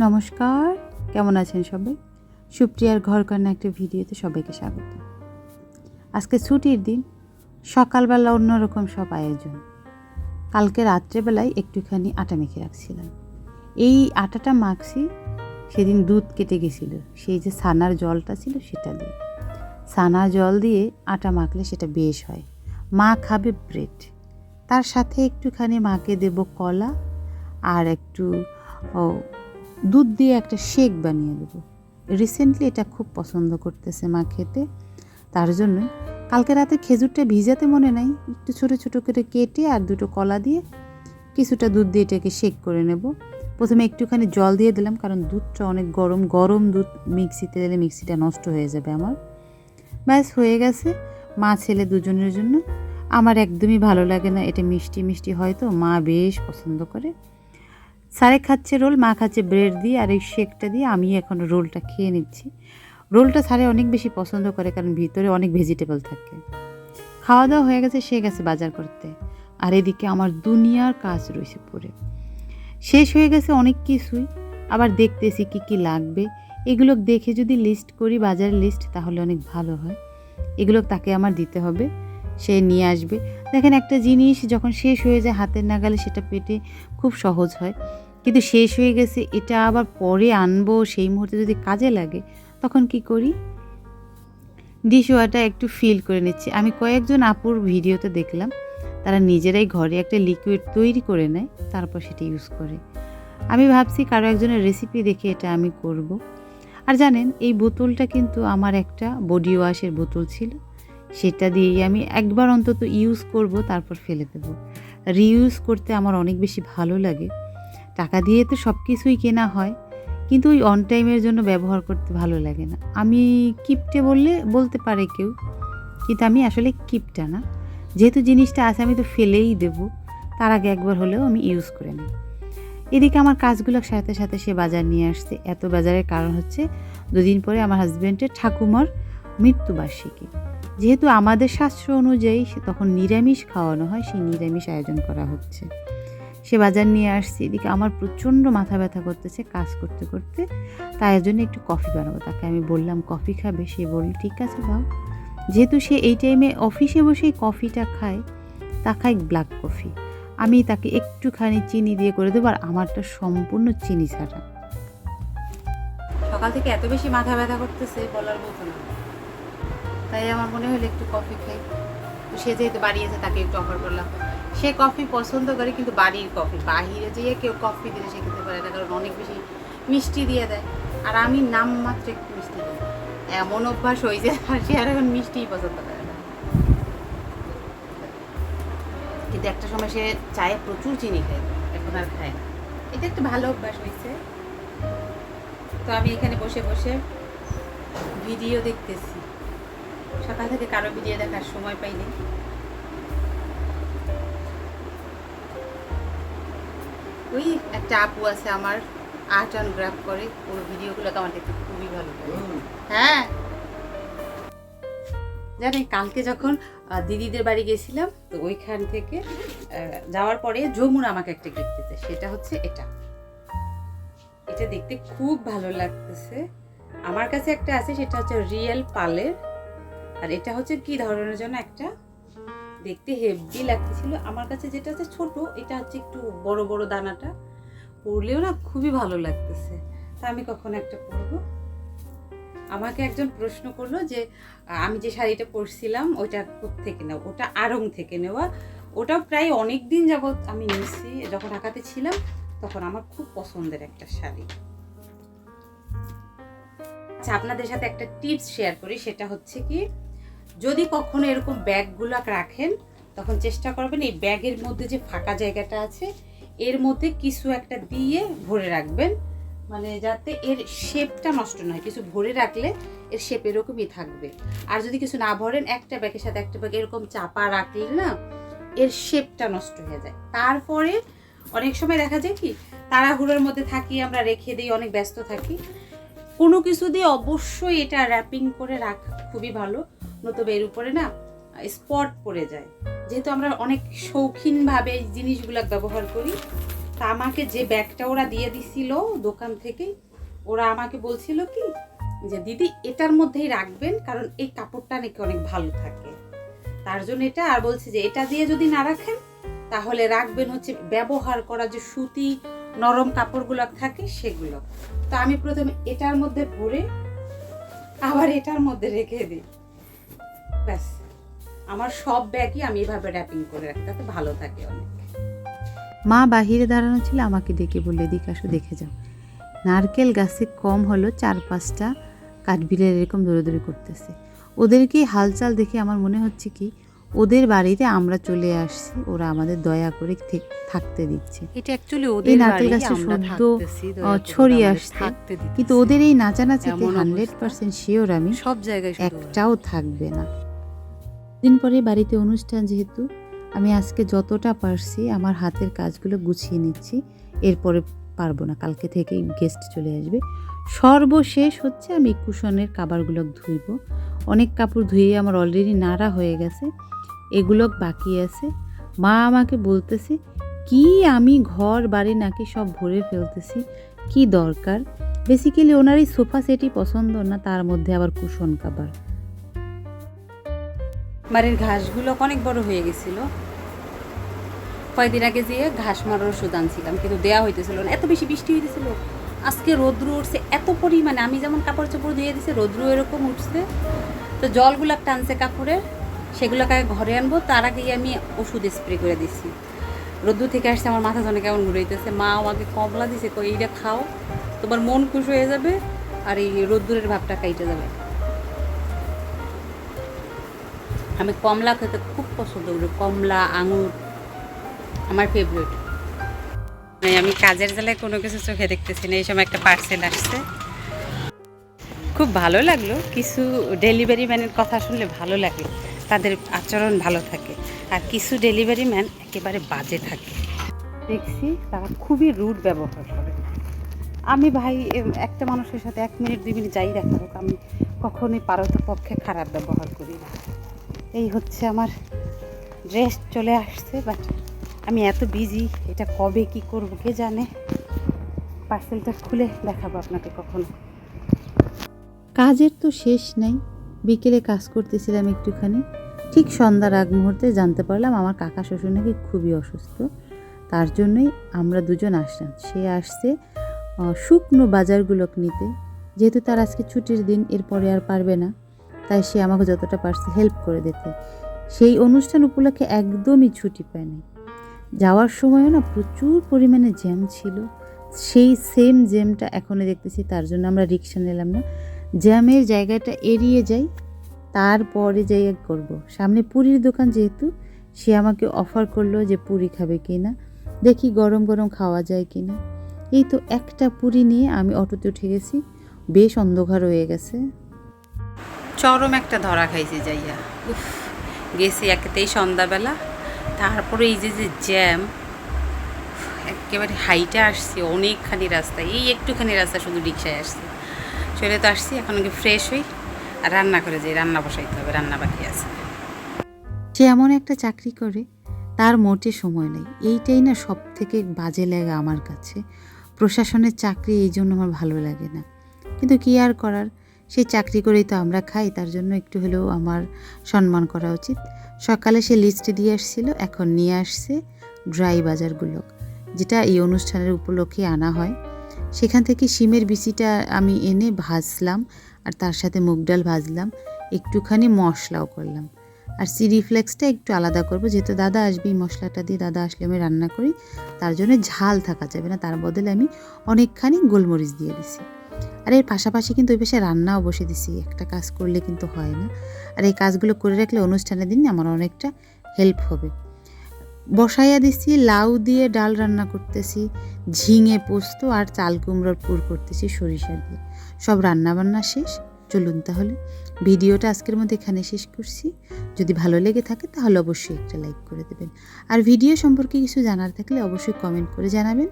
নমস্কার, কেমন আছেন সবাই? সুপ্রিয়ার ঘরকন্না একটা ভিডিওতে সবাইকে স্বাগত। আজকে ছুটির দিন, সকালবেলা অন্যরকম সব আয়োজন। কালকে রাত্রেবেলায় একটুখানি আটা মেখে রাখছিলাম। এই আটাটা মাখছি, সেদিন দুধ কেটে গেছিল, সেই যে ছানার জলটা ছিল সেটা দিয়ে। ছানা জল দিয়ে আটা মাখলে সেটা বেশ হয়। মা খাবে ব্রেড, তার সাথে একটুখানি মাকে দেব কলা আর একটু দুধ দিয়ে একটা শেক বানিয়ে দেবো। রিসেন্টলি এটা খুব পছন্দ করতেছে মা খেতে, তার জন্যই কালকে রাতে খেজুরটা ভিজাতে মনে নাই, একটু ছোটো ছোটো করে কেটে আর দুটো কলা দিয়ে কিছুটা দুধ দিয়ে এটাকে শেক করে নেব। প্রথমে একটুখানি জল দিয়ে দিলাম, কারণ দুধটা অনেক গরম, গরম দুধ মিক্সিতে দিলে মিক্সিটা নষ্ট হয়ে যাবে আমার। ব্যাস হয়ে গেছে মা ছেলে দুজনের জন্য। আমার একদমই ভালো লাগে না, এটা মিষ্টি মিষ্টি হয়তো, মা বেশ পছন্দ করে। সারে খাচ্ছে রোল, মা খাচ্ছে ব্রেড দিয়ে, আর এই শেকটা দিয়ে আমি এখন রোলটা খেয়ে নিচ্ছি। রোলটা সারে অনেক বেশি পছন্দ করে, কারণ ভিতরে অনেক ভেজিটেবল থাকে। খাওয়া দাওয়া হয়ে গেছে, সে গেছে বাজার করতে, আর এদিকে আমার দুনিয়ার কাজ রয়েছে পড়ে। শেষ হয়ে গেছে অনেক কিছুই, আবার দেখতেছি কি কি লাগবে। এগুলো দেখে যদি লিস্ট করি, বাজারের লিস্ট, তাহলে অনেক ভালো হয়। এগুলো তাকে আমার দিতে হবে, সে নিয়ে আসবে। দেখেন, একটা জিনিস যখন শেষ হয়ে যায় হাতের নাগালে, সেটা পেটে খুব সহজ হয়। কিন্তু শেষ হয়ে গেছে, এটা আবার পরে আনবো, সেই মুহূর্তে যদি কাজে লাগে, তখন কি করি? ডিশ ওয়াটা একটু ফিল করে নিচ্ছি। আমি কয়েকজন আপুর ভিডিওতে দেখলাম, তারা নিজেরাই ঘরে একটা লিকুইড তৈরি করে নেয়, তারপর সেটা ইউজ করে। আমি ভাবছি কারো একজনের রেসিপি দেখে এটা আমি করব। আর জানেন, এই বোতলটা কিন্তু আমার একটা বডি ওয়াশের বোতল ছিল, সেটা দিয়েই আমি একবার অন্তত ইউজ করব, তারপর ফেলে দেব। রিইউজ করতে আমার অনেক বেশি ভালো লাগে। টাকা দিয়ে তো সব কিছুই কেনা হয়, কিন্তু ওই অন টাইমের জন্য ব্যবহার করতে ভালো লাগে না। আমি কিপটে বলতে পারে কেউ, কিন্তু আমি আসলে কিপটা না। যেহেতু জিনিসটা আছে, আমি তো ফেলেই দেব, তার আগে একবার হলেও আমি ইউজ করে নিই। এদিকে আমার কাজগুলোর সাথে সাথে সে বাজার নিয়ে আসছে। এত বাজারের কারণ হচ্ছে, দুদিন পরে আমার হাজব্যান্ডের ঠাকুমার মৃত্যুবার্ষিকী। যেহেতু আমাদের শাস্ত্র অনুযায়ী তখন নিরামিষ খাওয়ানো হয়, সেই নিরামিষ আয়োজন করা হচ্ছে। সে বাজার নিয়ে আসছে। এদিকে আমার প্রচণ্ড মাথা ব্যথা করতেছে কাজ করতে করতে, তাই জন্য একটু কফি বানাবো। তাকে আমি বললাম কফি খাবে, সে বলল ঠিক আছে দাও। যেহেতু সে এই টাইমে অফিসে বসেই কফিটা খায়, তা খায় ব্ল্যাক কফি। আমি তাকে একটুখানি চিনি দিয়ে করে দেবো, আর আমারটা সম্পূর্ণ চিনি ছাড়া। সকাল থেকে এত বেশি মাথা ব্যথা করতেছে বলার মতো না, তাই আমার মনে হলো একটু কফি খাই। তো সে যেহেতু বাড়িয়েছে, তাকে একটু অফার করলাম। সে কফি পছন্দ করে, কিন্তু বাড়ির কফি। বাহিরে যেয়ে কেউ কফি দিলে সে খেতে পারে না, কারণ অনেক বেশি মিষ্টি দিয়ে দেয়, আর আমি নামমাত্র একটু মিষ্টি দিই। এমন অভ্যাস হয়েছে, আর সে আর এখন মিষ্টিই পছন্দ করে না। কিন্তু একটা সময় সে চায়ে প্রচুর চিনি খায়, এখন আর খায় না। এটা একটা ভালো অভ্যাস হয়েছে। তো আমি এখানে বসে বসে ভিডিও দেখতেছি। সকাল থেকে কারো ভিডিও দেখার সময় পাইনি। ওই একটা আপু আছে আমার, আর্ট অ্যান্ড গ্রাফ করে, ওর ভিডিওগুলো তো আমার দেখতে খুবই ভালো লাগে। হ্যাঁ, জানি কালকে যখন দিদিদের বাড়ি গেছিলাম, তো ওইখান থেকে যাওয়ার পরে যমুনা আমাকে একটা গিফট দিতে, সেটা হচ্ছে এটা। এটা দেখতে খুব ভালো লাগতেছে। আমার কাছে একটা আছে, সেটা হচ্ছে রিয়েল পালের, আর এটা হচ্ছে কি ধরনের জন্য একটা দেখতে হেভি লাগতেছিল। আমার কাছে যেটা আছে ছোট, এটা হচ্ছে একটু বড় বড় দানাটা, পরলেও না খুবই ভালো লাগতেছে। তা আমি কখন একটা পরবো। আমাকে একজন প্রশ্ন করলো যে আমি যে শাড়িটা পরছিলাম ওইটা কোত্থেকে নেওয়া, ওটা আড়ং থেকে নেওয়া। ওটাও প্রায় অনেক দিন যাবত আমি নিয়েছি, যখন ঢাকাতে ছিলাম তখন। আমার খুব পছন্দের একটা শাড়ি। আচ্ছা, আপনাদের সাথে একটা টিপস শেয়ার করি, সেটা হচ্ছে কি, যদি কখনো এরকম ব্যাগগুলো রাখেন, তখন চেষ্টা করবেন এই ব্যাগের মধ্যে যে ফাঁকা জায়গাটা আছে, এর মধ্যে কিছু একটা দিয়ে ভরে রাখবেন, মানে যাতে এর শেপটা নষ্ট নয়। কিছু ভরে রাখলে এর শেপ এরকমই থাকবে। আর যদি কিছু না ভরেন, একটা ব্যাগের সাথে একটা ব্যাগ এরকম চাপা রাখলে না, এর শেপটা নষ্ট হয়ে যায়। তারপরে অনেক সময় দেখা যায় কি, তাড়াহুড়োর মধ্যে থাকি, আমরা রেখে দিই, অনেক ব্যস্ত থাকি। কোনো কিছু দিয়ে অবশ্যই এটা র্যাপিং করে রাখা খুবই ভালো, নতুবা এর উপরে না স্পট পড়ে যায়। যেহেতু আমরা অনেক শৌখিনভাবে এই জিনিসগুলো ব্যবহার করি, তা আমাকে যে ব্যাগটা ওরা দিয়ে দিছিল দোকান থেকে, ওরা আমাকে বলছিল কি যে দিদি এটার মধ্যেই রাখবেন, কারণ এই কাপড়টা নাকি অনেক ভালো থাকে, তার জন্য এটা। আর বলছে যে এটা দিয়ে যদি না রাখেন তাহলে রাখবেন হচ্ছে ব্যবহার করা যে সুতি নরম কাপড়গুলো থাকে সেগুলো। তো আমি প্রথমে এটার মধ্যে ভরে আবার এটার মধ্যে রেখে দিই, ব্যাস। আমার সব ব্যাগই আমি এভাবে র্যাপিং করে রাখি, তাতে ভালো থাকে অনেক। মা বাহিরে দাঁড়ানো ছিল, আমাকে ডেকে বললে এদিকে আসো দেখে যাও। নারকেল গাছে কম হলো 4-5টা কাঠবিড়াল এরকম দৌড়াদৌড়ি করতেছে। ওদেরকে হালচাল দেখে আমার মনে হচ্ছে কি ওদের বাড়িতে আমরা চলে আসছি, ওরা আমাদের দয়া করে থাকতে দিচ্ছে। এটা অ্যাকচুয়ালি ওদের নারকেল গাছটা সদ্য ছড়িয়ে আসছে, কিন্তু ওদের এই নাচানাচিতে 100% শিওর আমি সব জায়গায় একটাও থাকবে না। দিন পরে বাড়িতে অনুষ্ঠান, যেহেতু আমি আজকে যতটা পারছি আমার হাতের কাজগুলো গুছিয়ে নিচ্ছি, এরপরে পারবো না, কালকে থেকেই গেস্ট চলে আসবে। সর্বশেষ হচ্ছে আমি কুশনের কাবারগুলো ধুইব। অনেক কাপড় ধুয়ে আমার অলরেডি নাড়া হয়ে গেছে, এগুলো বাকি আছে। মা আমাকে বলতেছে কি আমি ঘর বাড়ি নাকি সব ভরে ফেলতেছি, কি দরকার। বেসিক্যালি ওনার এই সোফা সেটই পছন্দ না, তার মধ্যে আবার কুশন কাবার। বাড়ির ঘাসগুলো অনেক বড় হয়ে গেছিল। কয়েকদিন আগে যেয়ে ঘাস মারার ওষুধ আনছিলাম, কিন্তু দেওয়া হইতেছিল না, এত বেশি বৃষ্টি হইতেছিল। আজকে রৌদ্র উঠছে এত পরিমাণে, আমি যেমন কাপড় চোপড় ধুয়ে দিছি রৌদ্র এরকম উঠছে। তো জলগুলো টানছে কাপড়ের, সেগুলোকে ঘরে আনবো, তার আগেই আমি ওষুধ স্প্রে করে দিছি। রৌদ্র থেকে আসছে, আমার মাথা জনে কেমন ঘুরাইতেছে। মা আমাকে কমলা দিছে, কই এইটা খাও, তোমার মন খুশ হয়ে যাবে আর এই রৌদ্রের ভাবটা কাইটে যাবে। আমি কমলা খেতে খুব পছন্দ করি, কমলা আঙুর আমার ফেভারিট। আমি কাজের জ্বালায় কোনো কিছু চোখে দেখতেছি না। এই সময় একটা পার্সেল আসছে, খুব ভালো লাগলো। কিছু ডেলিভারি ম্যানের কথা শুনলে ভালো লাগে, তাদের আচরণ ভালো থাকে। আর কিছু ডেলিভারি ম্যান একেবারে বাজে থাকে, দেখছি তারা খুবই রুড ব্যবহার করে। আমি ভাই একটা মানুষের সাথে 1 মিনিট 2 মিনিট যাই দেখা হোক, আমি কখনোই পারতপক্ষে খারাপ ব্যবহার করি না। এই হচ্ছে আমার ড্রেস চলে আসছে, বাট আমি এত বিজি, এটা কবে কি করব কে জানে। পার্সেলটা খুলে দেখাবো আপনাকে কখনো। কাজের তো শেষ নাই। বিকেলে কাজ করতেছিলাম একটুখানি, ঠিক সন্ধ্যার আগ মুহূর্তে জানতে পারলাম আমার কাকা শ্বশুর নাকি খুবই অসুস্থ। তার জন্যই আমরা দুজন আসলাম। সে আসছে শুকনো বাজারগুলো নিতে, যেহেতু তার আজকে ছুটির দিন, এরপরে আর পারবে না, তাই সে আমাকে যতটা পারছে হেল্প করে দিতে। সেই অনুষ্ঠান উপলক্ষে একদমই ছুটি পায়নি। যাওয়ার সময়ও না প্রচুর পরিমাণে জ্যাম ছিল, সেই সেম জ্যামটা এখনও দেখতেছি। তার জন্য আমরা রিক্সা নিলাম না, জ্যামের জায়গাটা এড়িয়ে যাই, তারপরে যাই করব। সামনে পুরীর দোকান, যেহেতু সে আমাকে অফার করলো যে পুরি খাবে কি না, দেখি গরম গরম খাওয়া যায় কি না। এই তো একটা পুরি নিয়ে আমি অটোতে উঠে গেছি, বেশ অন্ধকার হয়ে গেছে। চরম একটা ধরা খাইছি যাইয়া, গেছি একেতেই সন্ধ্যাবেলা, তারপরে এই যে জ্যাম, একেবারে হাইটে আসছি অনেকখানি রাস্তা, এই একটুখানি রাস্তা শুধু রিক্সায় আসছি। চলে তো আসছি, এখন আগে ফ্রেশ হই আর রান্না করে যাই, রান্না বসাইতে হবে, রান্না বাকি আছে। সে এমন একটা চাকরি করে তার মোটে সময় নেই, এইটাই না সব থেকে বাজে লাগে আমার কাছে। প্রশাসনের চাকরি এই জন্য আমার ভালো লাগে না, কিন্তু কি আর করার, সেই চাকরি করেই তো আমরা খাই, তার জন্য একটু হলেও আমার সম্মান করা উচিত। সকালে সে লিস্টে দিয়ে আসছিল, এখন নিয়ে আসছে ড্রাই বাজারগুলো, যেটা এই অনুষ্ঠানের উপলক্ষে আনা হয়। সেখান থেকে শিমের বিচিটা আমি এনে ভাজলাম, আর তার সাথে মুগ ডাল ভাজলাম, একটুখানি মশলাও করলাম। আর চিলি ফ্লেক্সটা একটু আলাদা করব, যেহেতু দাদা আসবে, এই মশলাটা দিয়ে দাদা আসলে আমি রান্না করি, তার জন্য ঝাল থাকা যাবে না, তার বদলে আমি অনেকখানি গোলমরিচ দিয়ে দিছি। আর এর পাশাপাশি কিন্তু ওই পাশে রান্নাও বসে দিছি, একটা কাজ করলে কিন্তু হয় না। আর এই কাজগুলো করে রাখলে অনুষ্ঠানের দিন আমার অনেকটা হেল্প হবে। বসাইয়া দিছি, লাউ দিয়ে ডাল রান্না করতেছি, ঝিঙে পোস্ত আর চাল কুমড়োর পুর করতেছি সরিষা দিয়ে। সব রান্নাবান্না শেষ। চলুন তাহলে ভিডিওটা আজকের মধ্যে এখানে শেষ করছি। যদি ভালো লেগে থাকে তাহলে অবশ্যই একটা লাইক করে দেবেন, আর ভিডিও সম্পর্কে কিছু জানার থাকলে অবশ্যই কমেন্ট করে জানাবেন।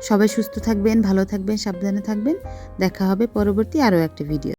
সবাই সুস্থ থাকবেন, ভালো থাকবেন, সাবধানে থাকবেন। দেখা হবে পরবর্তী আরও একটা ভিডিও।